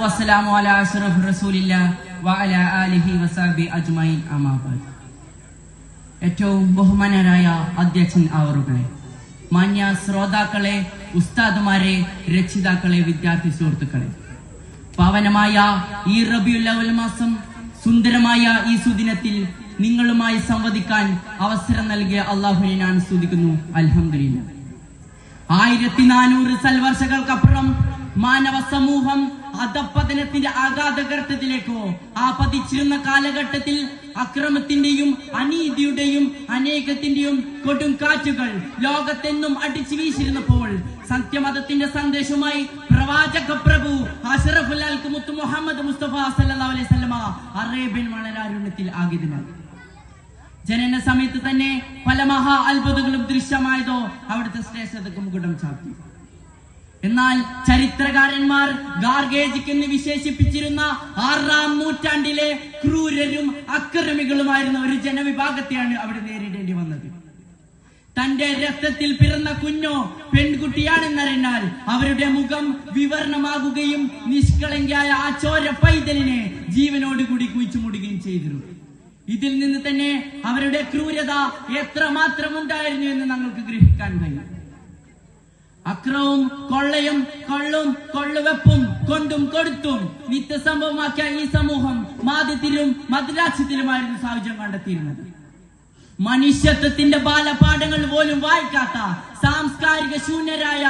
വസ്സലാമു അലാ അഷ്റഫി റസൂലില്ലാഹി വഅലാ ആലിഹി വസഹബി അജ്മഈൻ അമ്മാ ബഅദ്. ഏറ്റവും ബഹുമാനരായ അധ്യക്ഷൻ അവറുകളെ, മാന്യ ശ്രോതാക്കളെ, ഉസ്താദുമാരെ, രക്ഷിതാക്കളെ, വിദ്യാർത്ഥി സുഹൃത്തുക്കളെ, പാവനമായ ഈ റബീഉൽ അവ്വൽ മാസം, സുന്ദരമായ ഈ സുദിനത്തിൽ നിങ്ങളുമായി സംവദിക്കാൻ അവസരം നൽകിയ അല്ലാഹുവിനെ ഞാൻ സ്തുതിക്കുന്നു. അൽഹംദുലില്ലാഹ്. 1400 സൽവർഷങ്ങൾക്കപ്പുറം മാനവ സമൂഹം അധപ്പതനത്തിന്റെ ആഘാതഘട്ടത്തിലേക്കോ ആ പതിച്ചിരുന്ന കാലഘട്ടത്തിൽ അക്രമത്തിന്റെയും അനീതിയുടെയും അനേകത്തിന്റെയും കൊടും കാറ്റുകൾ ലോകത്തെന്നും അടിച്ചു വീശിരുന്നപ്പോൾ സത്യമതത്തിന്റെ സന്ദേശവുമായി പ്രവാചക പ്രഭു അഷ്റഫുൽ ഖൽഖ് മുത്ത് മുഹമ്മദ് മുസ്തഫ സല്ലല്ലാഹു അലൈഹി വസല്ലമ അറേബ്യൻ മണലാരുണ്യത്തിൽ ആഗതനായി. ജനന സമയത്ത് തന്നെ പല മഹാ അത്ഭുതങ്ങളും ദൃശ്യമായതോ അവിടുത്തെ ശ്രേഷ്ഠതക്ക് മുകുടം ചാർത്തി. എന്നാൽ ചരിത്രകാരന്മാർ ഗാർഗേജിക് എന്ന് വിശേഷിപ്പിച്ചിരുന്ന 6-ാം നൂറ്റാണ്ടിലെ ക്രൂരരും അക്രമികളുമായിരുന്ന ഒരു ജനവിഭാഗത്തെയാണ് അവിടെ നേരിടേണ്ടി വന്നത്. തന്റെ രക്തത്തിൽ പിറന്ന കുഞ്ഞോ പെൺകുട്ടിയാണെന്നറിഞ്ഞാൽ അവരുടെ മുഖം വിവരണമാകുകയും നിഷ്കളങ്കയായ ആ ചോര പൈതലിനെ ജീവനോടുകൂടി കുഴിച്ചുമൂടുകയും ചെയ്തിരുന്നു. ഇതിൽ നിന്ന് തന്നെ അവരുടെ ക്രൂരത എത്രമാത്രം ഉണ്ടായിരുന്നു എന്ന് ഞങ്ങൾക്ക് ഗ്രഹിക്കാൻ കഴിയും. അക്രമവും കൊള്ളയും കൊള്ളുവെപ്പും കൊണ്ടും കൊടുത്തും നിത്യസംഭവമാക്കിയ ഈ സമൂഹം മാദ്യത്തിലും മദ്രാസ്യത്തിലുമായിരുന്നു സായുജ്യം കണ്ടെത്തിയിരുന്നത്. മനുഷ്യത്വത്തിന്റെ ബാലപാഠങ്ങൾ പോലും വായിക്കാത്ത സാംസ്കാരിക ശൂന്യരായ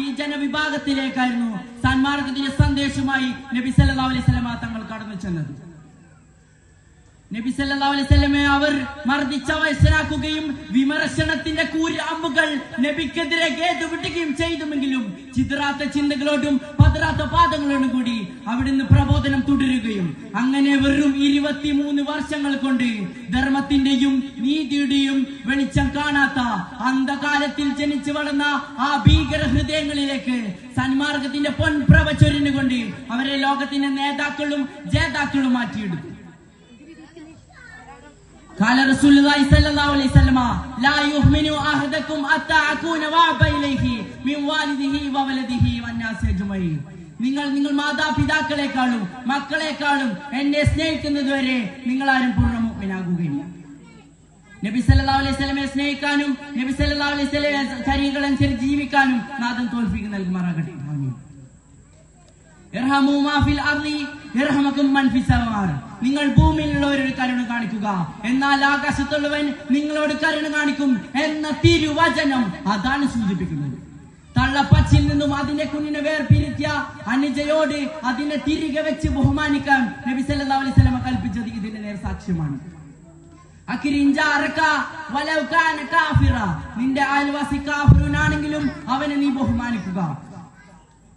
ഈ ജനവിഭാഗത്തിലേക്കായിരുന്നു സന്മാർഗത്തിന്റെ സന്ദേശവുമായി നബി സല്ലല്ലാഹു അലൈഹി വസല്ലമ തങ്ങൾ കടന്നു ചെന്നത്. നബി സല്ലല്ലാഹു അലൈഹി വസല്ലമയെ അവർ മർദ്ദിച്ച വയസ്സനാക്കുകയും വിമർശനത്തിന്റെ കൂരാമ്പുകൾ നബിക്കെതിരെ കേട്ടുവിട്ടുകയും ചെയ്തുമെങ്കിലും ചിതറാത്ത ചിന്തകളോടും പതറാത്ത പാദങ്ങളോടും കൂടി അവിടുന്ന് പ്രബോധനം തുടരുകയും അങ്ങനെ വെറും 23 വർഷങ്ങൾ കൊണ്ട് ധർമ്മത്തിന്റെയും നീതിയുടെയും വെളിച്ചം കാണാത്ത അന്ധകാലത്തിൽ ജനിച്ചു വളർന്ന ആ ഭീകര ഹൃദയങ്ങളിലേക്ക് സന്മാർഗത്തിന്റെ പൊൻപ്രഭ ചൊരിഞ്ഞുകൊണ്ട് അവരെ ലോകത്തിന്റെ നേതാക്കളും ജേതാക്കളും മാറ്റിയെടുത്തു. قال رسول الله صلى الله عليه وسلم لا يؤمن احدكم حتى اكون وابا اليه من والده وولده والناس اجمعين. നിങ്ങൾ മാതാപിതാക്കളെക്കാളും മക്കളെക്കാളും എന്നെ സ്നേഹിക്കുന്നതുവരെ നിങ്ങൾ ആരും പൂർണ്ണ മുഅ്മിനാകുകയില്ല. നബി സല്ലല്ലാഹു അലൈഹി വസല്ലമയെ സ്നേഹിക്കാനും നബി സല്ലല്ലാഹു അലൈഹി വസല്ലമയുടെ ചര്യകളനുസരിച്ച് ജീവിക്കാനും നാഥൻ തോൽഫീക്ക് നൽകുമാറാകട്ടെ. നിങ്ങൾ ഭൂമിയിലുള്ളവരോട് കരുണ കാണിക്കുക, എന്നാൽ ആകാശത്തുള്ളവൻ നിങ്ങളോട് കരുണ കാണിക്കും എന്ന തിരുവചനം അതാണ് സൂചിപ്പിക്കുന്നത്. തള്ളപ്പച്ചിൽ നിന്നും അതിന്റെ കുഞ്ഞിനെ വേർപിരിത്തിയ അനുജയോട് അതിനെ തിരികെ വെച്ച് ബഹുമാനിക്കാൻ നബി സല്ലല്ലാഹു അലൈഹി വസല്ലമ കൽപ്പിച്ചത് ഇതിന്റെ നേർ സാക്ഷ്യമാണ്. നിന്റെ അയൽവാസി കാഫിറാണെങ്കിലും അവനെ നീ ബഹുമാനിക്കുക.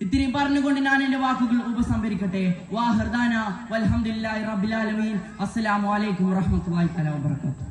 ഇത്രയും പറഞ്ഞുകൊണ്ട് ഞാൻ എന്റെ വാക്കുകൾ ഉപസംഹരിക്കട്ടെ. വാഹിർദാന വൽഹംദുലില്ലാഹി റബ്ബിൽ ആലമീൻ. അസ്സലാമു അലൈക്കും വറഹ്മത്തുള്ളാഹി വബറകാതുഹു.